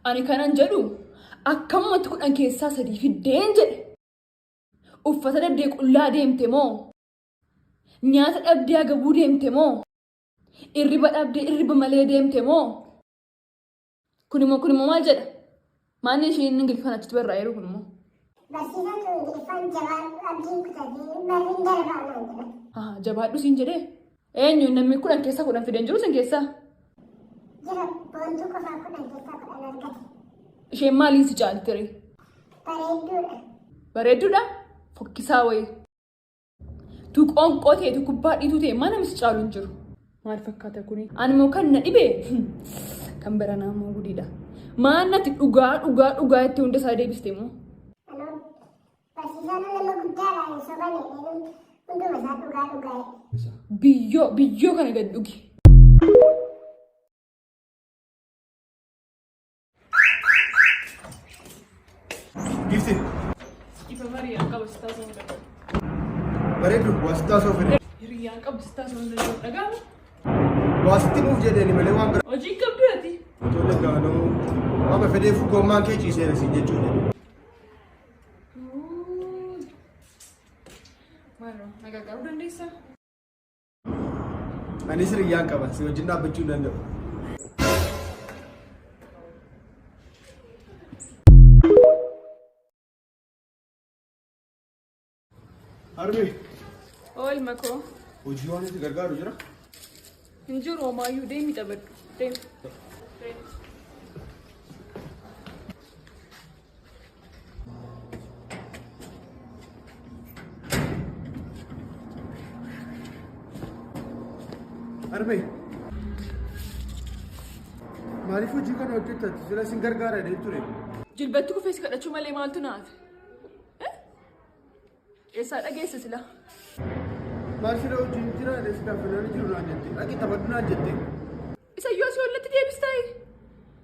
Ani kanan jedhu akkamatti kudhan keessaa sadii fiddeen jedhe. Uffata dhabdee qullaa deemte moo? Nyaata dhabdee agabuu deemte moo? Irriba dhabdee irriba malee deemte moo? Kunimmoo maal jedha? Maanni isheen Ingiliffaan achitti barraa'eeru kunimmoo? Barsiisaan Ingiliffaan jabaadhu abdiin kutatee barriin darbaa naan jedha. Jabaadhu siin jedhee? Eenyu namni kudhan keessaa kudhan fideen jiru sin keessaa? Jira boontuu qofaa kudhan keessaa kudhan argate. Isheen maaliin si caaltire? Bareedduudha. Bareedduudha? Fokkisaa wayii. Tu qoonqoo ta'e tu kubbaa dhiituu ta'e maa namni si caalu hin jiru? Maal fakkaata kuni? Ani immoo kan na dhibee kan baranaa immoo gudiidha. Maan natti dhugaa itti hunda isaa deebiste immoo? Barsiisaan nama guddaadha hin sobane hunduma isaa dhugaa. Biyyoo kana gad dhugi. Gifti. Ifa Mariyaan qaba sitaa sun gad. Bareedu waasitaa soo fide. Hiriyaan qabu sitaa sun gad dhagaama. Waasitti nuuf jedheni malee waan bira. Hojii qabdu ati. Ijoollee gaanoo amma fedhee gommaan kee ciisee si jechuudha. Maaloo nagaa garuu dandeessaa? Anis hiriyyaan qaba si wajjin dhaabbachuu hin danda'u. Harmee. Ool makoo. Hojii waan itti gargaaru jira? Hin jiru homaayyuu deemi taphadhu. Deemi. Harmee. Maaliif hojii kana hojjettati? Sila sin gargaara jedhee ture. Jilbatti kufees kadhachuu malee maaltu naate? Eessaa dhageessa sila? Maal sila hojiin jira jedhee si gaafannaan jiru naan jette. Dhaqi taphadhu naan jette. Isa iyyuu asii ollatti deebistee?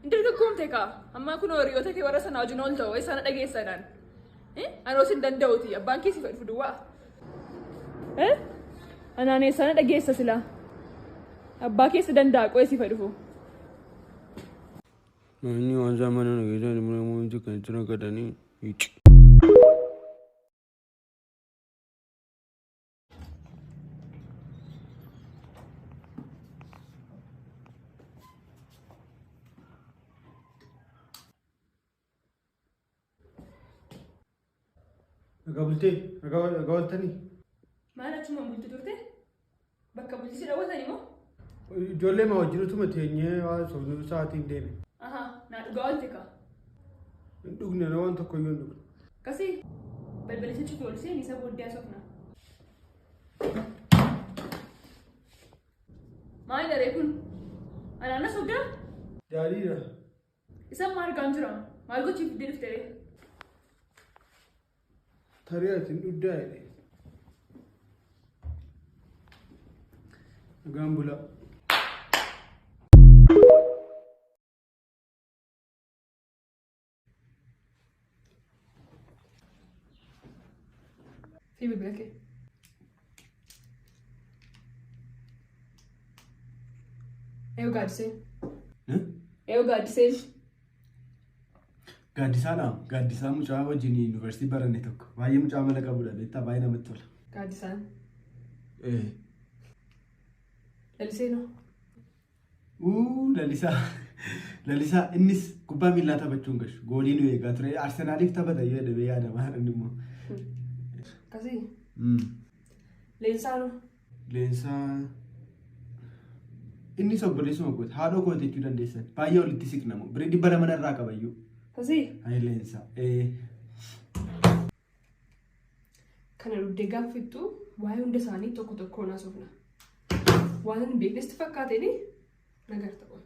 Hin dargaggoomte kaa? Ammaa kun horiyoota kee warra sanaa wajjin ol ta'u eessaan dhageessanaan? Anoo sin danda'uti abbaan keessi fedhu duwwaa? Anaan eessaan dhageessa sila? Abbaa keessa danda'a qo'eessi fedhu. Manni waan zamana nageenya ni mul'atu kan jira gadanii hiic. Nagawaltanii. Maal achuma bulti turte? Bakka bulti dhawwatanii moo? Ijoollee maa wajjinutu teenyee waan sobnuu sa'aatiin deeme. Naa dhugaa oolte kaa? Hin dhugne na waan tokko iyyuu hin dhugne. Kasii balbalisa cufi ol seeni isa booddee asofna. Maal daree kun? Anaanas hoggaa? Daadhiidha. Isaan maal argaan jira? Maal gochii fiddee dhuftee? Tarii ati hin dhuddaa jedhe. Nagaan bulaa. Fiimi bira kee. Eewu gaaddiseen. Eewu gaaddiseen. Gaaddisaadha. Gaaddisaa mucaa wajjin yuunivarsiitii baranne tokko. Baay'ee mucaa mala qabudha beektaa baay'ee namatti tola. Gaaddisaan. Laliseenoo. Lalisaa. Lalisaa innis kubbaa miillaa taphachuun gashu. Goolii nu eegaa ture. Arsenaaliif taphata yoo jedhamee yaadama haadhan immoo. Kasii. Leensaanoo. Leensaa. Innis obboleessuma goota. Haadhoo goota jechuu dandeessan. Baay'ee walitti siqnamu. Bireedii bara manarraa qabayyuu. Kasii. Leensaa. Kana dhuddee gaaffittu waa'ee hunda isaanii tokko tokkoon haasofna. Waan hin beeknetti fakkaateen nagarta qoon.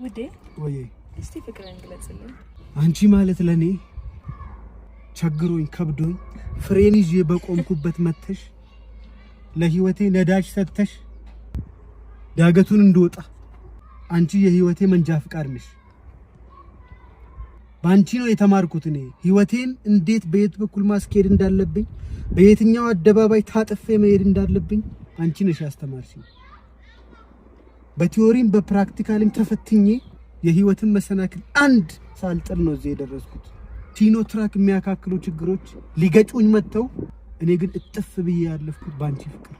ውዴ ወይ እስቲ ፍቅርን ግለጽልኝ። አንቺ ማለት ለኔ ቸግሮኝ ከብዶኝ ፍሬን ይዤ በቆምኩበት መተሽ ለህይወቴ ነዳጅ ሰጥተሽ ዳገቱን እንደወጣ አንቺ የህይወቴ መንጃ ፍቃድ ነሽ። ባንቺ ነው የተማርኩት እኔ ህይወቴን እንዴት በየት በኩል ማስኬድ እንዳለብኝ በየትኛው አደባባይ ታጥፌ መሄድ እንዳለብኝ አንቺ ነሽ ያስተማርሽኝ። በቲዮሪም በፕራክቲካልም ተፈትኜ የህይወትን መሰናክል አንድ ሳልጥል ነው እዚህ የደረስኩት። ሲኖ ትራክ የሚያካክሉ ችግሮች ሊገጩኝ መጥተው እኔ ግን እጥፍ ብዬ ያለፍኩት ባንቺ ፍቅር።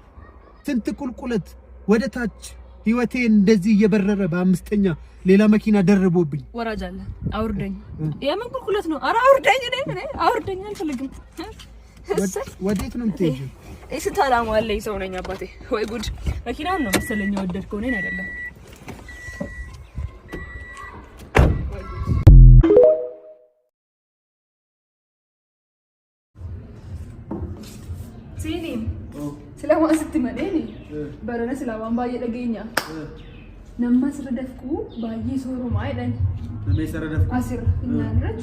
ስንት ቁልቁለት ወደ ታች ህይወቴ እንደዚህ እየበረረ በአምስተኛ ሌላ መኪና ደርቦብኝ ወራጅ አለ። አውርደኝ። የምን ቁልቁለት ነው? ኧረ አውርደኝ። እኔ አውርደኝ አልፈልግም። ወዴት ነው የምትሄጂው? ስንት ዓላማ አለኝ ሰው ነኝ አባቴ። ወይ ጉድ! መኪናውን ነው መሰለኝ የወደድከው እኔን አይደለም። ሲኒም ስለማን ስትመደኝ በረነ ስለማን ባየ ደገኛ ነማ ስረደፍኩ ባየ ሶሮ ማይደን ነሜ ሰረደፍኩ አሲር እናንራቹ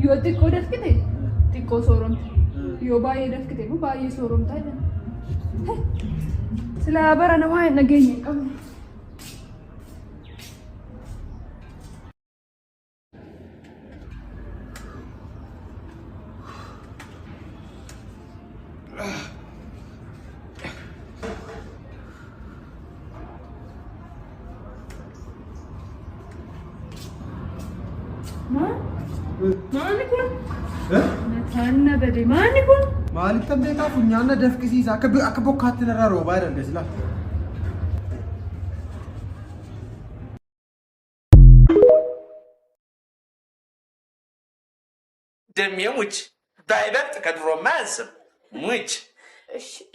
ይወጥቆ ደፍክቴ ጥቆ ሶሮም ዮ ባየ ደፍክቴ ባየ ሶሮም ታይደን ስለ በረነ ዋይ ነገኝ ቀም Matana bade mani kun Malik tam dekha funyana def kisi sa akabo khatte nara roba ran desla ደሚያሙች ባይበልጥ ከድሮማንስ ሙች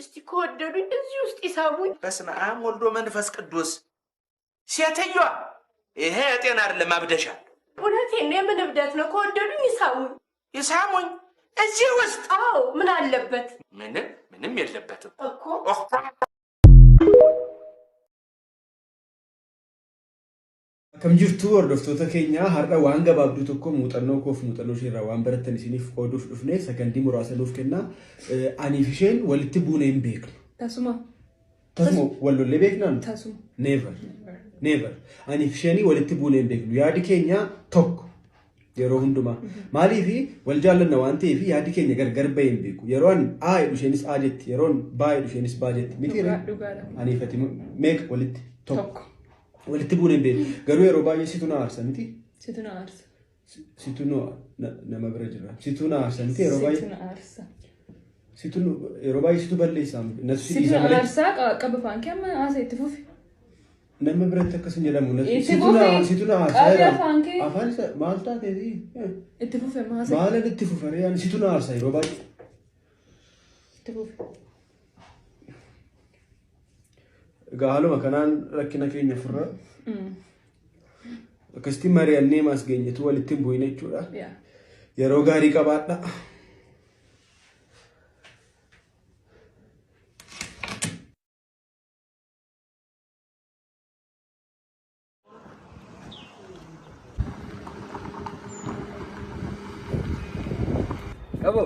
እስቲ ከወደዱኝ እዚህ ውስጥ ይሳቡኝ። በስመ አብ ወልዶ መንፈስ ቅዱስ ሴትዮዋ ይሄ ጤና አይደለም አብደሻል። እውነቴን ነው። የምን እብደት ነው? ከወደዱኝ ይሳሙኝ። ይሳሙኝ እዚህ ውስጥ? አዎ ምን አለበት? ምንም የለበትም እኮ። Kam jirtu hordoftoota keenya har'a waan gabaabduu tokko muuxannoo koof muuxannoo isheerraa waan barattan isiniif qooduuf dhufne sakandii muraasa nuuf kenna. Aniif isheen walitti buunee hin beeknu. Tasuma wallollee beeknaan? Tasuma. Never. Aniif isheen walitti buunee hin beeknu. Yaadi keenya tokko yeroo hundumaa. Maaliif wal jaallanna waan ta'eef yaadi keenya gargar bahee hin beeku. Yeroo ani A jedhu isheenis A jetti, yeroo B jedhu isheenis B jetti. Miti aniif ati meeqa walitti? Tokko. Walitti buunee beeku. Garuu yeroo baay'ee situ na aarsa miti? Situ na aarsa. Situ nama bira jira. Situ na aarsa miti yeroo baay'ee? Situ na aarsa. Situ yeroo baay'ee situ balleessaa. Situ na aarsa qaba faankee amma haasa itti fufi. Nama biratti akkas hin jedhamu. Situ na aarsa. Qaba faankee. Afaan maal taateeti? Itti fufi amma haasa. Maalan itti fufaree situ na aarsa yeroo baay'ee? Itti fufi. Gaaluma kanaan rakkina keenya furra. Akkasitti mari'annee maas geenyetu walitti hin bu'ine jechuudha. Yeroo gaarii qabaadha. Abo,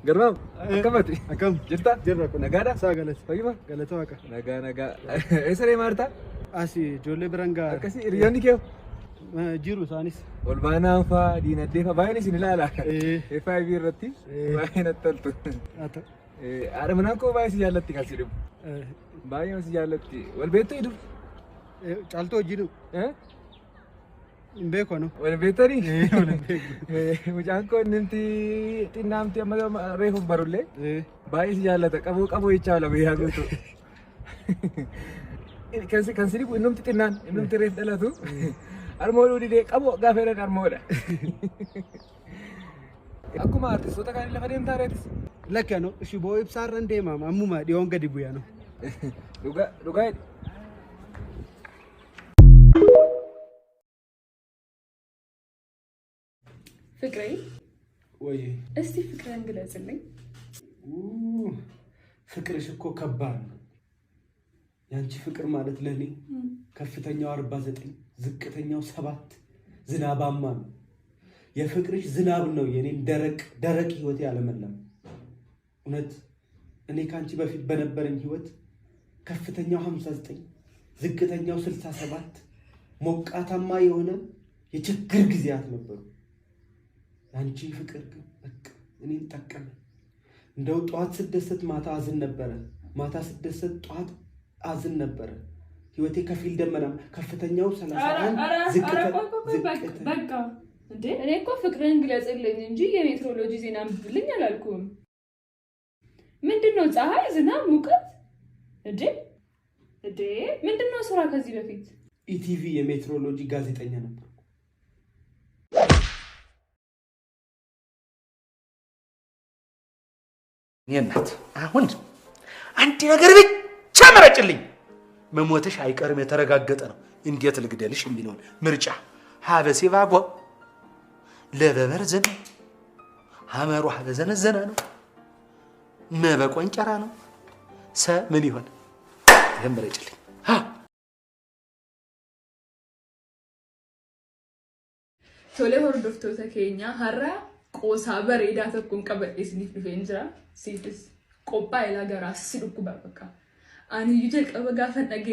garbaam akkamati? Akkam Jirta? jirra kun Nagaadha? Saa galata. Fayyuma? Galata waaqa. Nagaa. Eessa deemaa jirta? Asii ijoollee biraan gaa. Akkasii hiriyoonni kee Jiru isaanis. ol baanaan fa'aa diinagdee fa'aa baay'een isin ilaala. FIB irratti baay'ee natti toltu. Haadha manaa koo baay'ee si jaallatti kan si dhibu. Baay'ee si jaallatti. Wal beektu hidu? Caaltuu hojii dhu. Hin beeku anu. Wal beektanii? Mucaan koo innimti xinnaamti amma reefuuf barullee baay'ee si jaallata. Qaboo jechaa ola biyyaa guutuu. Kan si dhibu innumti xinnaan innumti reef dhalatu. Armooduu didee qaboo gaafa jedhan armoodha. Akkuma artistoota kaanii lafa deemtaa reetis. Lakki anu shiboo ibsaarran deemama ammuma dhiyoon gadi bu'e anu. Dhugaa jedhi. ፍቅሬ ወይ እስቲ ፍቅርን ግለጽልኝ። ፍቅርሽ እኮ ከባድ ነው። ያንቺ ፍቅር ማለት ለኔ ከፍተኛው 49 ዝቅተኛው 7 ዝናባማ ነው። የፍቅርሽ ዝናብ ነው የኔን ደረቅ ህይወት ያለመለም። እውነት እኔ ካንቺ በፊት በነበረኝ ህይወት ከፍተኛው 59 ዝቅተኛው 67 ሞቃታማ የሆነ የችግር ጊዜያት ነበሩ። አንቺ ፍቅር ግን በቃ እኔን ጠቀመ። እንደው ጧት ስደሰት ማታ አዝን ነበረ፣ ማታ ስደሰት ጧት አዝን ነበረ። ህይወቴ ከፊል ደመና ከፍተኛው 31 በቃ እንዴ እኔ እኮ ፍቅርን ግለጽልኝ እንጂ የሜትሮሎጂ ዜና አንብብልኝ አላልኩም። ምንድነው ፀሐይ፣ ዝናብ፣ ሙቀት? እንዴ ምንድነው ስራ? ከዚህ በፊት ኢቲቪ የሜትሮሎጂ ጋዜጠኛ ነበር። የእናት አሁን አንድ ነገር ብቻ መረጭልኝ። መሞትሽ አይቀርም የተረጋገጠ ነው። እንዴት ልግደልሽ የሚለውን ምርጫ ሀበሲባጎ ለበበርዘን ሀመሩ ሀበዘነዘና ነው መበቆንጨራ ነው ሰ ምን ይሆን? ይሄን መረጭልኝ። ቶሌ ሆርዶፍቶተ ኬኛ ሀራ ቆሳ በሬዳ ተኩን ቀበጤ ስኒፍ ዲፌንጀራ ሲትስ ቆባ ኢላገራ ሲዱኩ በቃ አን ይጀል ቀበጋ ፈነገ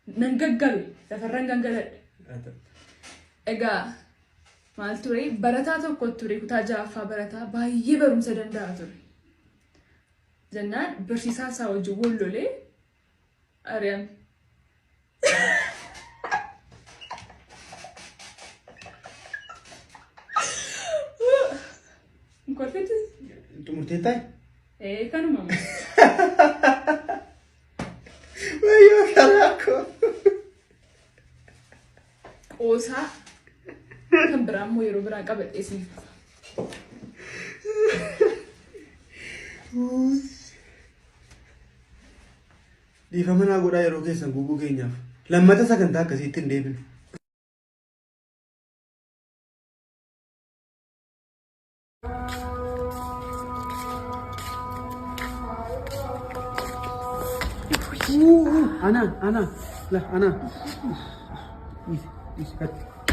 ነንገገሉ ተፈረን ገንገለ እጋ ማልቱሬ በረታ ተቆጥሬ ኩታጃፋ በረታ ባየ በሩም ሰደንዳቱ ዘናን በርሲሳ ሳውጅ ወሎሌ አሪያን እንኳን ትሙርቴታይ ከኑ ማማ ወይ ካላኮ ቆሳ ከምብራም ወይ ሮብራ ቀበጤ ሲል ዲፈመና ጎዳ የሮኬ ሰንጉጉ ገኛፍ ለመተ ሰከንታ ከሲት እንደብን أنا لا أنا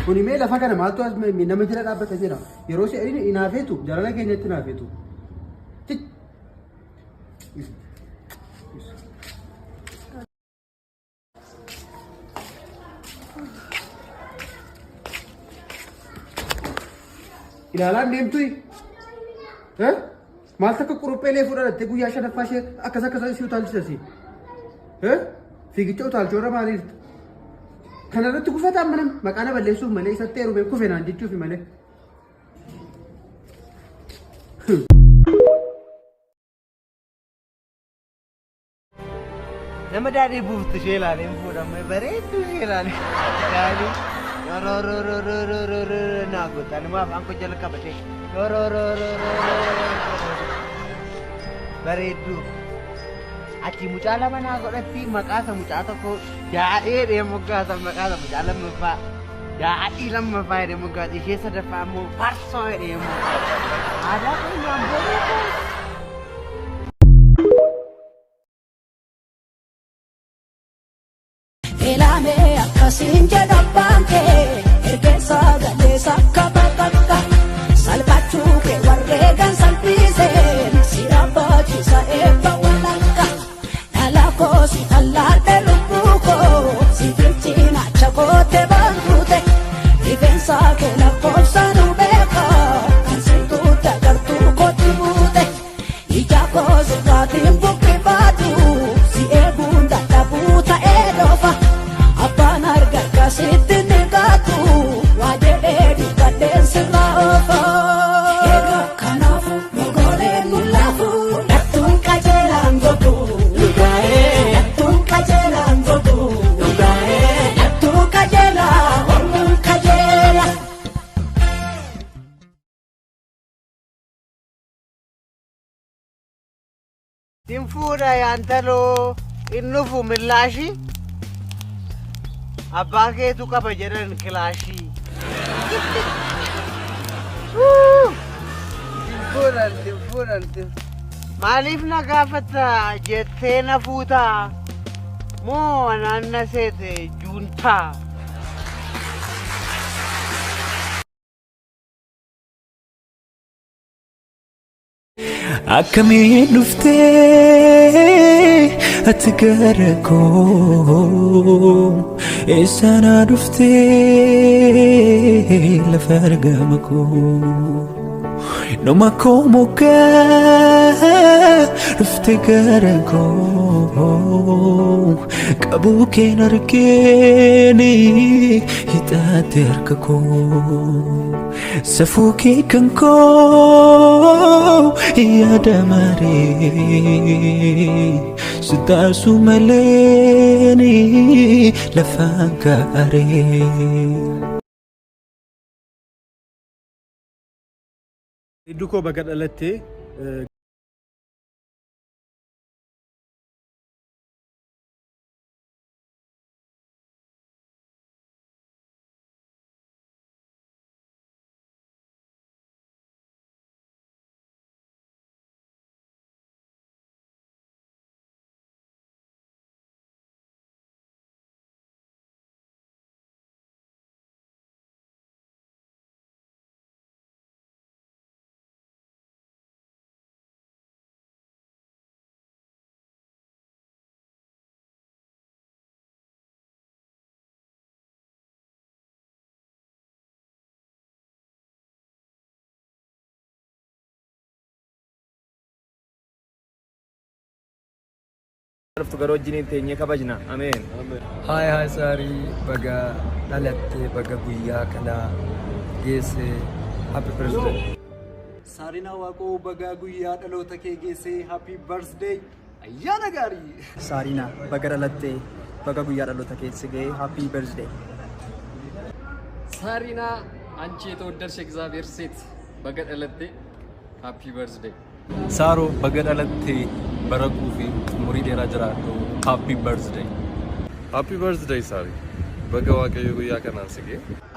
كوني ميلا فكنا ما توز من نمجرة أبدا تجرا يروسي أريني إنافيتو جرالا كينيت إنافيتو إلى الآن نمتوي ها ما تك كروبي لي فورا تقول يا شنو فاشي أكذا كذا شو تالسي ها في كتير تالجورا مالي كان أنا تكوفة تامنا ما كان بلسوا مالي ستيرو بكوفة ناندي تشوفي مالي لما داري بوفت شيلاني مفودا ما بريد شيلاني داري رو رو رو رو رو رو رو ناقول أنا ما أنكو جلك بتي رو رو رو رو رو بريدو أتي مجالا ما ناقول في مكاسة مجالا كو جاء إيه مكاسة مكاسة مجالا مفا جاء إيه لما فاير مكاسة شيء سدفع مو فرصة إيه مو ada pun yang boleh Elame akasin jada banke erkesa galesa kabaka salpachu ke warregan salpise sirapa chisa eba walaka dalako si allate lupuko si kirchina chakote bangute defensa ke la cosa no beka kansitu tagartu kotibute ijako zgatim bukibatu si ebunda tabuta edofa Sitte negatu wajede dikaden sirafa ega kanafu mogole mulafu datun kajelan godu ugae datun kajelan godu ugae datun kajela hormun kajela Timfura yantalo innufu millashi Abba keetu qaba jedhan kilaashii. Fuudhan. Maaliif na gaafata jettee na fuutaa moo naanna seete juuntaa? akkamiin dhuftee ati gara koo eessana dhuftee lafa argama koo numa koo moggaa dhufte gara koo qabuu keen argeeni hidhaate harka koo safuu kee kan koo yaada maree sitaasu maleeni lafaan gaaree. Dukoo baga dhalattee عرفت قروجيني تيني كبجنا امين هاي ساري بقى دلتي بقى بويا كنا جيسي هابي بيرثداي سارينا واقو بقى بويا دلوتك جيسي هابي بيرثداي ايانا غاري سارينا بقى دلتي بقى بويا دلوتك جيسي هابي بيرثداي سارينا አንቺ የተወደድሽ እግዚአብሔር ሴት በጋ ደለቴ ሃፒ በርዝዴይ ሳሮ በጋ ደለቴ በረቁ ፊ ሙሪ ዴራ ጅራቶ ሃፒ በርዝዴይ ሳሪ በጋ ዋቀዩ ጉያ ከናን ስጌ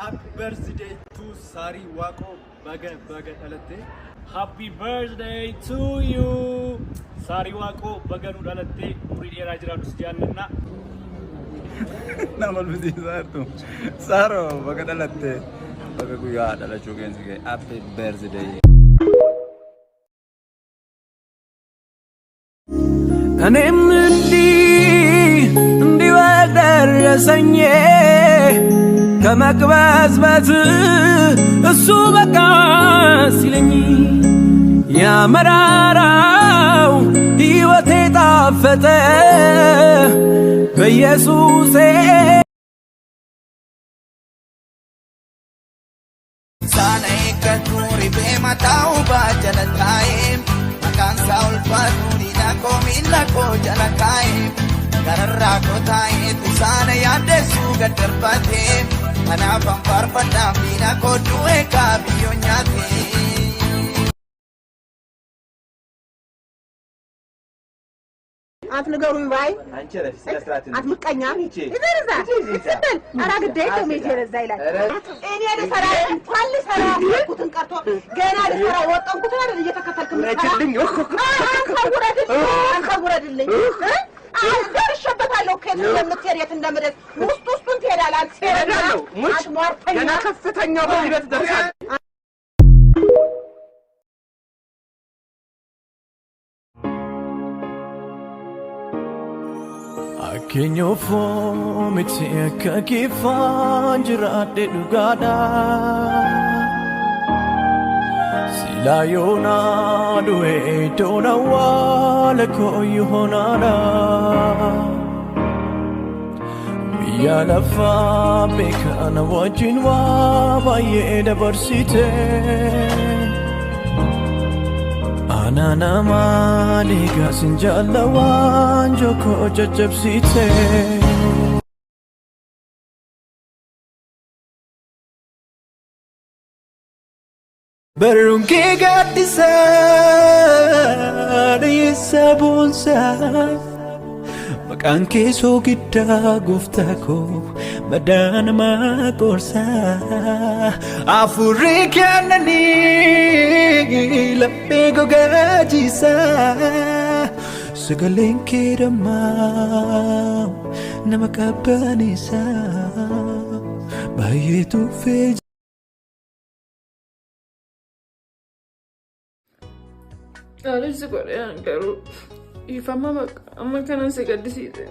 ሃፒ በርዝዴይ ቱ ሳሪ ዋቆ በጋ ደለቴ ሃፒ በርዝዴይ ቱ ዩ ሳሪ ዋቆ በገኑ ደለቴ ሙሪ ዴራ ጅራቱ ስጃንና ናመል ብዚ ሳርቱ ሳሮ በጋ ደለቴ በጋ ጉያ ደለቹ ገን ስጌ ሃፒ በርዝዴይ እኔም እንዲህ በደረሰኝ ከመቅበዝበዝ እሱ በቃ ሲለኝ ያመራራው ሕይወቴ ጣፈጠ በኢየሱሴ ሳናይ ከቱሪ በማታው ባጀለታይም Kansa ulfatuni na komila ko jalakai Garra ko tai tusane yande suga terpate Ana pampar padamina ko duwe ka biyonyate አትንገሩኝ ባይ አንቺ ረፍ ስለስራት አትምቀኛ ይዘርዛ ሲበል አራግዴ ኮሜጂ ረዛ ይላል እኔ ልሰራ እንኳን ልሰራ ያልኩትን ቀርቶ ገና ልሰራ ወጣንኩት አይደል እየተከተልክ ረችልኝ አንከውረድልኝ ደርሼበታለሁ ከየት እንደምትሄድ የት እንደምደርስ ውስጡን ትሄዳለህ አንተ ሄዳለሁ ሙች ገና ከፍተኛው በሂደት ደርሳል Akkenyo foomiti akka kiffaan jiraadhe dhugaadha silaa yoonaa du'e iddoon awwaala kooyyuu honaadha biyya lafaa beekana wajjin waa baay'ee dabarsite Ananama liga sinjala wanjo ko jajabsite Barunke gatisa sabunsa Makan keso kita guftako madana makorsa Afurikanani lapego gajisa Sagaling kiramau namakabanisa Bayetu fej Anis godheen garuu ifama bakka amma kanan si gaddisiise.